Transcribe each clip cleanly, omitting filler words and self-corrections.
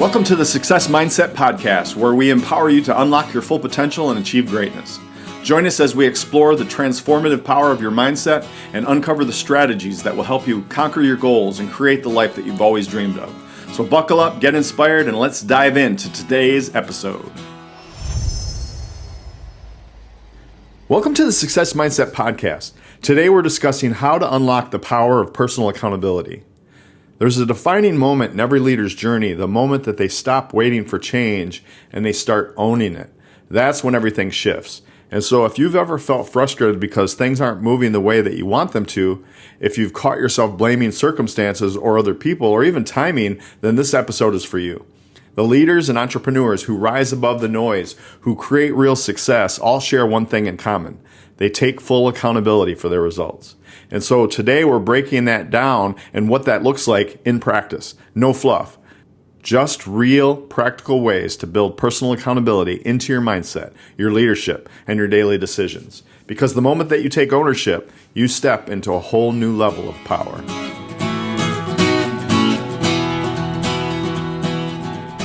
Welcome to the Success Mindset Podcast, where we empower you to unlock your full potential and achieve greatness. Join us as we explore the transformative power of your mindset and uncover the strategies that will help you conquer your goals and create the life that you've always dreamed of. So buckle up, get inspired, and let's dive into today's episode. Welcome to the Success Mindset Podcast. Today we're discussing how to unlock the power of personal accountability. There's a defining moment in every leader's journey, the moment that they stop waiting for change and they start owning it. That's when everything shifts. And so if you've ever felt frustrated because things aren't moving the way that you want them to, if you've caught yourself blaming circumstances or other people or even timing, then this episode is for you. The leaders and entrepreneurs who rise above the noise, who create real success, all share one thing in common. They take full accountability for their results. And so today we're breaking that down and what that looks like in practice. No fluff. Just real, practical ways to build personal accountability into your mindset, your leadership, and your daily decisions. Because the moment that you take ownership, you step into a whole new level of power.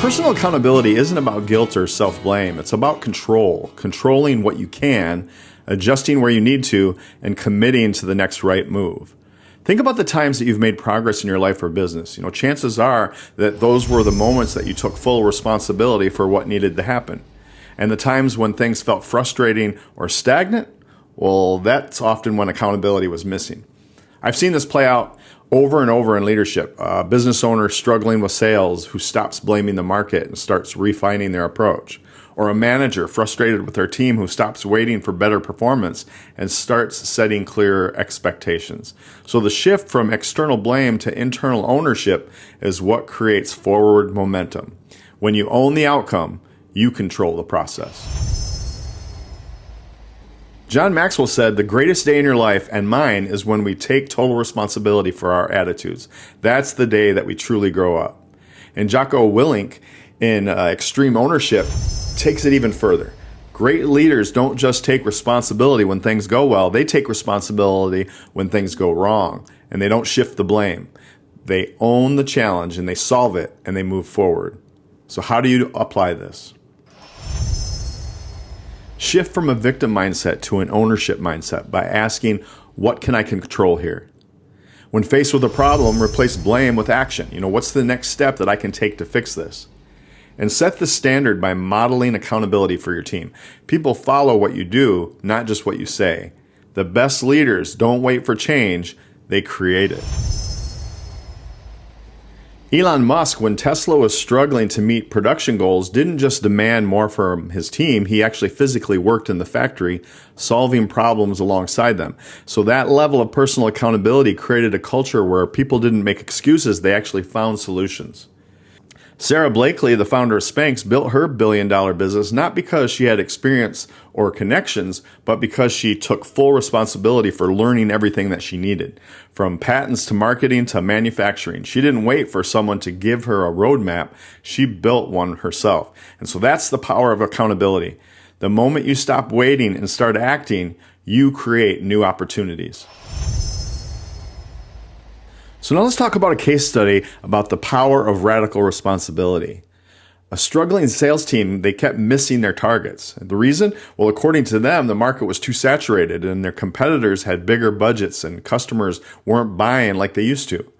Personal accountability isn't about guilt or self-blame. It's about control, controlling what you can, adjusting where you need to, and committing to the next right move. Think about the times that you've made progress in your life or business. Chances are that those were the moments that you took full responsibility for what needed to happen. And the times when things felt frustrating or stagnant, well, that's often when accountability was missing. I've seen this play out over and over in leadership. A business owner struggling with sales who stops blaming the market and starts refining their approach. Or a manager frustrated with their team who stops waiting for better performance and starts setting clearer expectations. So the shift from external blame to internal ownership is what creates forward momentum. When you own the outcome, you control the process. John Maxwell said, "The greatest day in your life and mine is when we take total responsibility for our attitudes. That's the day that we truly grow up." And Jocko Willink in Extreme Ownership takes it even further. Great leaders don't just take responsibility when things go well, they take responsibility when things go wrong, and they don't shift the blame. They own the challenge and they solve it and they move forward. So how do you apply this? Shift from a victim mindset to an ownership mindset by asking, what can I control here? When faced with a problem, replace blame with action. What's the next step that I can take to fix this? And set the standard by modeling accountability for your team. People follow what you do, not just what you say. The best leaders don't wait for change, they create it. Elon Musk, when Tesla was struggling to meet production goals, didn't just demand more from his team, he actually physically worked in the factory, solving problems alongside them. So that level of personal accountability created a culture where people didn't make excuses, they actually found solutions. Sarah Blakely, the founder of Spanx, built her billion-dollar business not because she had experience or connections, but because she took full responsibility for learning everything that she needed, from patents to marketing to manufacturing. She didn't wait for someone to give her a roadmap. She built one herself. And so that's the power of accountability. The moment you stop waiting and start acting, you create new opportunities. So now let's talk about a case study about the power of radical responsibility. A struggling sales team, they kept missing their targets. The reason? Well, according to them, the market was too saturated and their competitors had bigger budgets and customers weren't buying like they used to.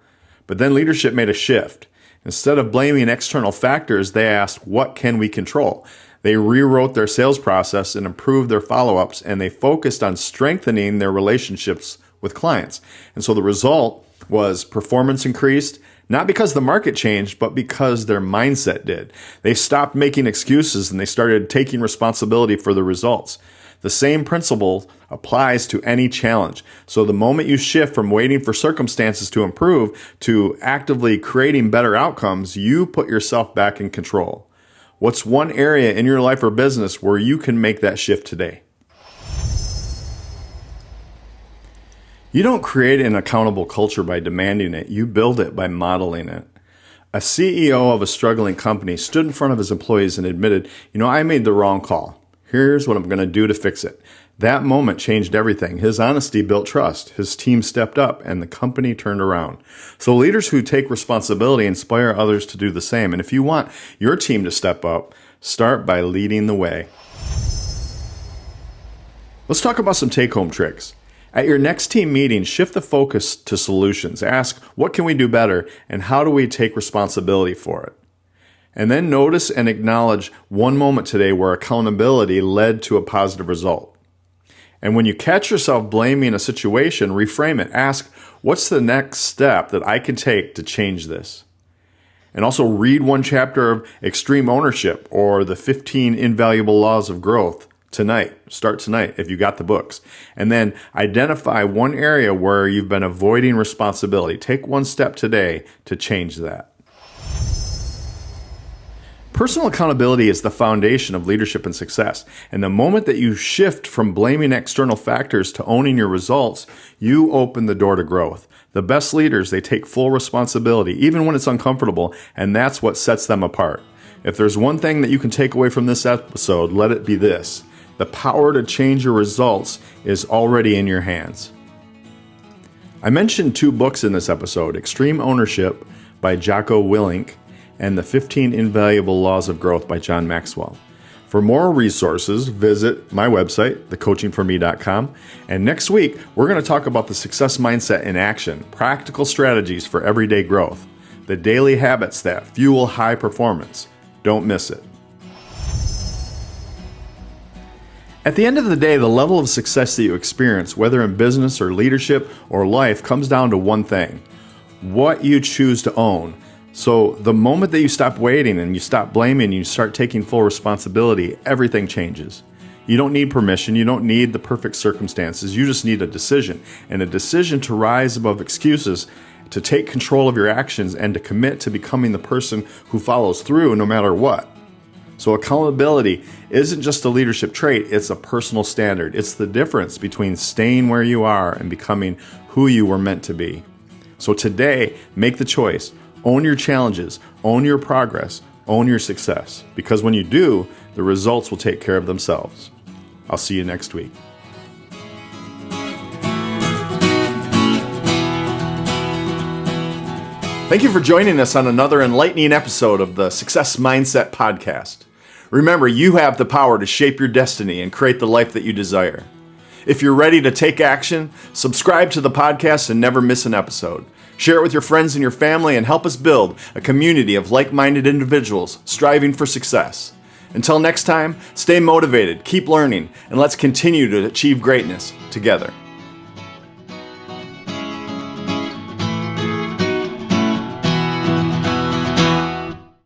But then leadership made a shift. Instead of blaming external factors, they asked, what can we control? They rewrote their sales process and improved their follow-ups, and they focused on strengthening their relationships with clients. And so the result was performance increased, not because the market changed, but because their mindset did. They stopped making excuses and they started taking responsibility for the results. The same principle applies to any challenge. So the moment you shift from waiting for circumstances to improve to actively creating better outcomes, you put yourself back in control. What's one area in your life or business where you can make that shift today? You don't create an accountable culture by demanding it. You build it by modeling it. A CEO of a struggling company stood in front of his employees and admitted, I made the wrong call. Here's what I'm going to do to fix it. That moment changed everything. His honesty built trust. His team stepped up and the company turned around. So leaders who take responsibility inspire others to do the same. And if you want your team to step up, start by leading the way. Let's talk about some take-home tricks. At your next team meeting, shift the focus to solutions. Ask, what can we do better and how do we take responsibility for it? And then notice and acknowledge one moment today where accountability led to a positive result. And when you catch yourself blaming a situation, reframe it. Ask, what's the next step that I can take to change this? And also read one chapter of Extreme Ownership or the 15 Invaluable Laws of Growth tonight. Start tonight if you got the books. And then identify one area where you've been avoiding responsibility. Take one step today to change that. Personal accountability is the foundation of leadership and success. And the moment that you shift from blaming external factors to owning your results, you open the door to growth. The best leaders, they take full responsibility, even when it's uncomfortable, and that's what sets them apart. If there's one thing that you can take away from this episode, let it be this. The power to change your results is already in your hands. I mentioned 2 books in this episode, Extreme Ownership by Jocko Willink and The 15 Invaluable Laws of Growth by John Maxwell. For more resources, visit my website, thecoachingforme.com. And next week, we're going to talk about the success mindset in action, practical strategies for everyday growth, the daily habits that fuel high performance. Don't miss it. At the end of the day, the level of success that you experience, whether in business or leadership or life, comes down to one thing: what you choose to own. So the moment that you stop waiting and you stop blaming and you start taking full responsibility, everything changes. You don't need permission. You don't need the perfect circumstances. You just need a decision, and a decision to rise above excuses, to take control of your actions, and to commit to becoming the person who follows through no matter what. So accountability isn't just a leadership trait, it's a personal standard. It's the difference between staying where you are and becoming who you were meant to be. So today, make the choice. Own your challenges, own your progress, own your success. Because when you do, the results will take care of themselves. I'll see you next week. Thank you for joining us on another enlightening episode of the Success Mindset Podcast. Remember, you have the power to shape your destiny and create the life that you desire. If you're ready to take action, subscribe to the podcast and never miss an episode. Share it with your friends and your family and help us build a community of like-minded individuals striving for success. Until next time, stay motivated, keep learning, and let's continue to achieve greatness together.